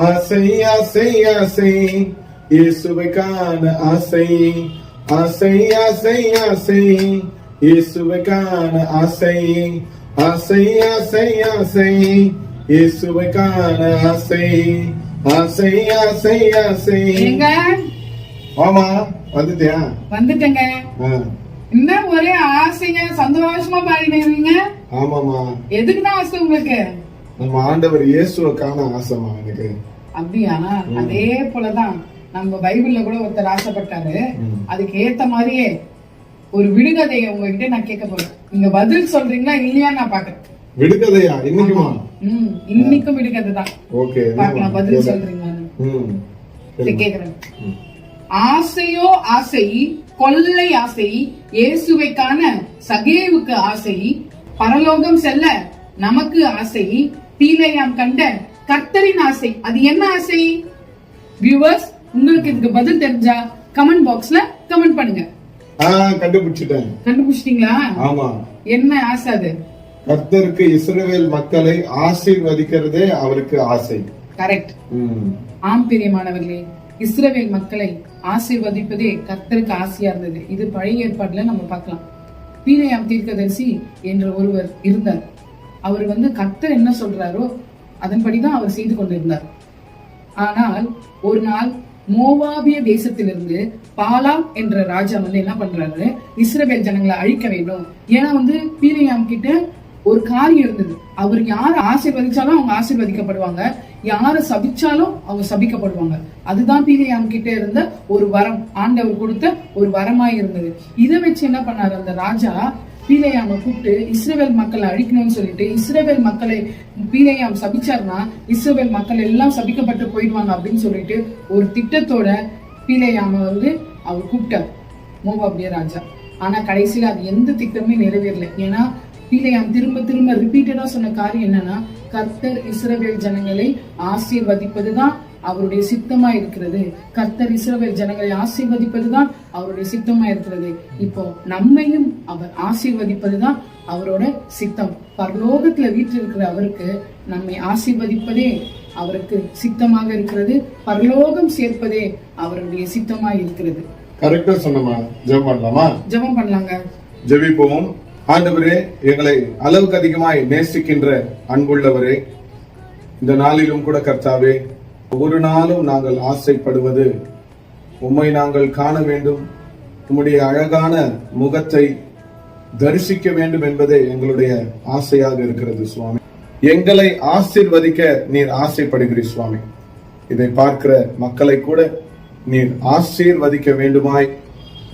ஆசை ஆசை ஆசை இயேசுவை காண ஆசை ஆசை ஆசை ஆசை இயேசுவை காண ஆசை ஆசை ஆசை ஆசை இயேசுவை காண ஆசை ஆசை ஆசை ஆசை. ஆமா வந்துட்டியா? வந்துட்டேங்க. என்ன ஒரே ஆசைங்க, சந்தோஷமா பாடினீங்க. ஆமாமா. எதுக்குதான் ஆசை உங்களுக்கு? நம்ம ஆண்டவர் இயேசுவை காண ஆசைமா எனக்கு. அப்படியா? அதே போலதான் நம்ம பைபிள்ல கூட ஒருத்தர் ஆசைப்பட்டாரு. அதுக்கு ஏத்த மாதிரியே ஒரு விடுகதையை உங்ககிட்ட நான் கேட்க போறேன். நீங்க பதில் சொல்றீங்களா இல்லையா நான் பாக்குறேன். விடுகதையா? இன்னைக்குமா? இன்னைக்கும் விடுகதை தான். ஓகே, பார்க்கலாம் பதில் சொல்றீங்களான்னு கேக்குறேன். ஆசையோ ஆசை, கொள்ளை ஆசை, இயேசுவை காண சகேவுக்கு ஆசை, பரலோகம் செல்ல நமக்கு ஆசை, பீலையாம் கண்ட கர்த்தரின் ஆசை. அது என்ன ஆசை? வியூவர்ஸ், உங்களுக்கு இதுக்கு பதில் தெரிஞ்சா கமெண்ட் பாக்ஸ்ல கமெண்ட் பண்ணுங்க. கண்டுபிடிச்சிட்டேன். கண்டுபிடிச்சிட்டீங்களா? ஆமா. என்ன ஆசை அது? கர்த்தருக்கு இஸ்ரவேல் மக்களை ஆசீர்வதிக்கிறதே அவருக்கு ஆசை. கரெக்ட். ஆம் பிரியமானவர்களே, இஸ்ரவேல் மக்களை ஆசீர்வதிப்பதே கர்த்தருக்கு ஆசையா இருந்தது. இது பழைய ஏற்பாடுல நம்ம பார்க்கலாம். பீலையாம் தீர்க்கதரிசி என்ற ஒருவர் இருந்தார். அவர் கர்த்தர் என்ன சொல்றாரோ அதன்படிதான் அவர் செய்து கொண்டிருந்தார். ஆனால் ஒரு நாள் மோவாபிய தேசத்திலிருந்து பாலாம் என்ற ராஜா என்ன பண்றாரு, இஸ்ரவேல் ஜனங்களை அழிக்க வேண்டும். ஏன்னா பீலையாம் கிட்ட ஒரு காரியம் இருந்தது. அவர் யார ஆசீர்வதிச்சாலும் அவங்க ஆசீர்வதிக்கப்படுவாங்க, யார சபிச்சாலும் அவங்க சபிக்கப்படுவாங்க. அதுதான் பீலையாம் கிட்ட இருந்த ஒரு வரம், ஆண்டவர் கொடுத்த ஒரு வரமாய் இருந்தது. இதை வச்சு என்ன பண்ணாரு அந்த ராஜா, பீலையாம கூப்பிட்டு இஸ்ரவேல் மக்களை அழிக்கணும்னு சொல்லிட்டு, இஸ்ரவேல் மக்களை பீலையாம் சபிச்சார்னா இஸ்ரவேல் மக்கள் எல்லாம் சபிக்கப்பட்டு போயிடுவாங்க அப்படின்னு சொல்லிட்டு ஒரு திட்டத்தோட பீலையாம அவர் கூப்பிட்டார், மோவாபிய ராஜா. ஆனா கடைசியில அது எந்த திட்டமே நிறைவேறல. ஏன்னா பீலையாம் திரும்ப திரும்ப ரிப்பீட்டடா சொன்ன காரியம் என்னன்னா, கர்த்தர் இஸ்ரவேல் ஜனங்களை ஆசீர்வதிப்பதுதான் அவருடைய சித்தமா இருக்கிறது. கர்த்தர் இஸ்ரவேல் ஜனங்களை ஆசீர்வதிப்பதுதான் அவருடைய சித்தமா இருக்கிறது. இப்போ நம்மையும் அவர் ஆசீர்வதிப்பதுதான் அவரோட சித்தம். பரலோகத்துல வீற்றிருக்கிற அவருக்கு நம்மை ஆசீர்வதிப்பதே அவருக்கு சித்தமாக இருக்கிறது. பரலோகம் சேர்ப்பதே அவருடைய சித்தமா இருக்கிறது. கரெக்டா சொன்னமா. ஜெபம் பண்ணலாமா? ஜெபம் பண்ணலாங்க. ஜெபிப்போம். ஆண்டவரே, எங்களை அளவுக்கு அதிகமாய் நேசிக்கின்ற அன்புள்ளவரே, இந்த நாளிலும் கூட கர்த்தாவே, ஒரு நாளும் நாங்கள் ஆசைப்படுவது உம்மை நாங்கள் காண வேண்டும், உம்முடைய அழகான முகத்தை தரிசிக்க வேண்டும் என்பதே எங்களுடைய ஆசையாக இருக்கிறது சுவாமி. எங்களை ஆசீர்வதிக்க நீர் ஆசைப்படுகிறீர் சுவாமி. இதை பார்க்கிற மக்களை கூட நீர் ஆசீர்வதிக்க வேண்டுமாய்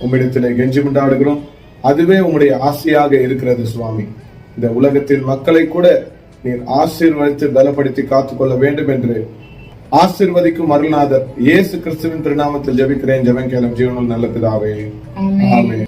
உம்மிடத்திலே கெஞ்சி கொண்டாடுகிறோம். அதுவே உம்முடைய ஆசையாக இருக்கிறது சுவாமி. இந்த உலகத்தின் மக்களை கூட நீர் ஆசீர்வதித்து பலப்படுத்தி காத்துக்கொள்ள வேண்டும் என்று ஆசீர்வதிக்கும் அருள்நாதர் இயேசு கிறிஸ்துவின் திருநாமத்தில் ஜெபிக்கிறேன். ஜெபம் கேளும் ஜீவனுள்ள நல்ல பிதாவே. ஆமென்.